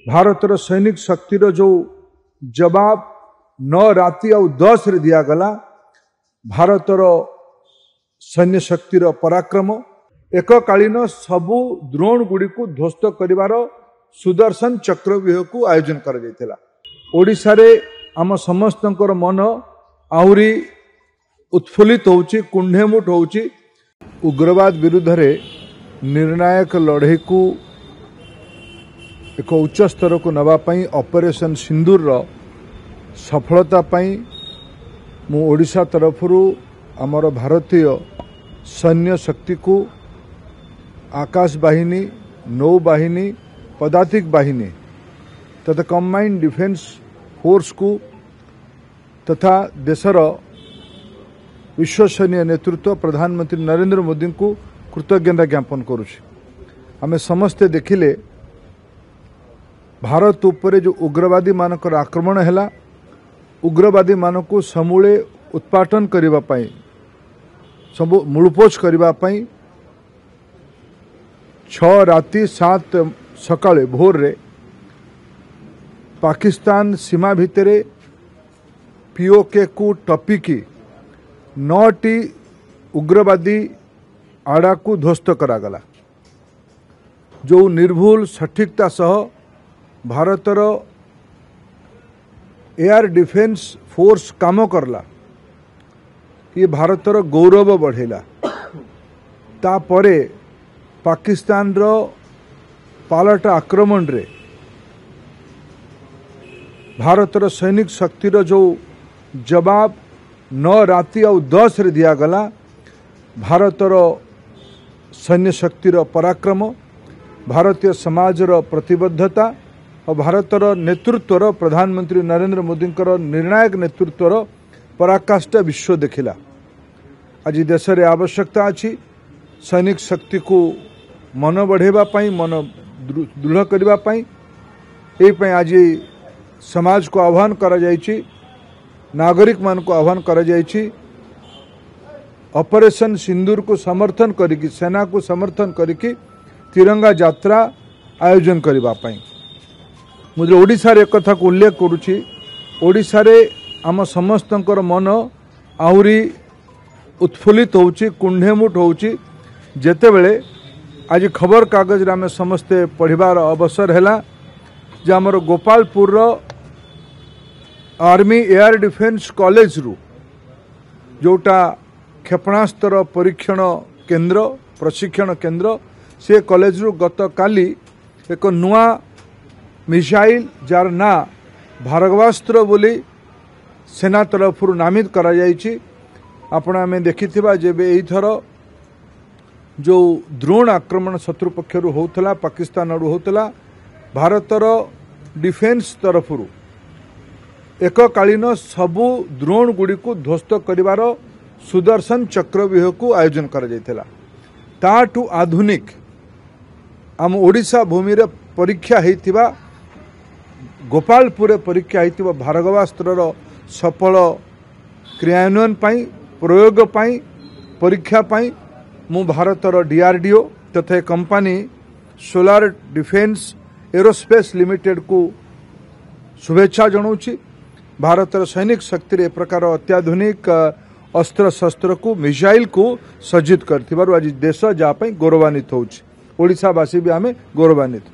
भारतर सैनिक शक्तिर जो जवाब 9 राति आउ 10 रे दिया गला। भारतर सैन्य शक्तिर पराक्रम एककालीन सबु द्रोण गुड़ी को ध्वस्त करिवार सुदर्शन चक्रव्यूह को आयोजन कर जायतिला। ओडिशा रे आम समस्तंकर मन आहुरी उत्फुल्लित होउची, कुंढेमुठ होउची। उग्रवाद विरुद्ध रे निर्णायक लड़ाई को एक उच्च स्तर को नवा पई ऑपरेशन सिंदूर रो सफलता पई मु ओडिशा तरफरु आमर भारतीय सैन्य शक्ति को आकाश बाहिनी, नौ बाहिनी, पदातिक बाहिनी तथा कंबाइंड डिफेंस फोर्स को तथा देशर विश्वसनीय नेतृत्व प्रधानमंत्री नरेंद्र मोदी को कृतज्ञता ज्ञापन करुछि। आमे समस्ते देखिले भारत उपरे जो उग्रवादी मानकर आक्रमण हैला, उग्रवादी मानकु समूले उत्पाटन करिबा पई, सब मूलपोच करिबा पई 6 राति 7 सकाळे भोर रे पाकिस्तान सीमा भितरे पीओके को टपिकी 9टी उग्रवादी आड़ा को ध्वस्त करागला। जो निर्भुल सठिकता सह भारतर एयर डिफेंस फोर्स काम करला, ये भारतर गौरव बढ़ेला। तापरे पाकिस्तान रो पालट आक्रमण रे भारतर सैनिक शक्तिर जो जवाब 9 राति आउ 10 रे दिया गला। भारतर सैन्य शक्तिर पराक्रम, भारतीय समाजर प्रतिबद्धता और भारतर नेतृत्वर प्रधानमंत्री नरेंद्र मोदी निर्णायक नेतृत्वर पराकाष्ठा विश्व देखिला। आज देश रे आवश्यकता अछि सैनिक शक्ति को मन बढ़ेबा पई, मन दृढ़ करिबा पई। एई पई आज समाज को आह्वान करा जायछि, नागरिक मान को आह्वान करा जायछि ऑपरेशन सिंदूर को समर्थन करिकि, सेना को समर्थन करिकि तिरंगा यात्रा आयोजन करिबा पई। मुझे ओडिशा रे एक कथा को उल्लेख करूछि। ओडिशा रे आम समस्तंकर मन आहुरी उत्फुल्लित होउछि, कुंढेमुठ होउछि जेतेबेले आज खबर कागज रे आमे समस्ते पढ़िबार अवसर हैला जे हमर गोपालपुर रो आर्मी एयर डिफेंस कॉलेज रु जोटा क्षेपणास्त्र परीक्षण केंद्र, प्रशिक्षण केंद्र, से कॉलेज रु गत काली एक नुआ मिसाइल जार ना भार्गवास्त्र बोली सेना तरफ नामित करा जायछि। आपण आमे देखिथिबा जेबे एई थर जो द्रोण आक्रमण शत्रु पक्षरु होउतला, पाकिस्तान आडू होउतला, भारतर डिफेंस तरफरु एककालीन सबु द्रोण गुड़ी को ध्वस्त करिवार सुदर्शन चक्रव्यूह को आयोजन करा जायतिला। ताठू आधुनिक आम ओडिशा भूमि रे परीक्षा हेतिबा गोपालपुर परीक्षा हेतिबा भार्गवास्त्र सफल क्रियान्वयन पाई, प्रयोग पाई, परीक्षा पाई मु भारतर डीआरडीओ तथा company solar defence aerospace limited को शुभेच्छा जनाऊँगी। भारतर सैनिक शक्ति रे प्रकार अत्याधुनिक अस्त्र शस्त्र को, मिसाइल को सज्जित करथिबारु आज देश जा पई गौरवान्वित होउछि। ओडिशावासी भी आमे गौरवान्वित।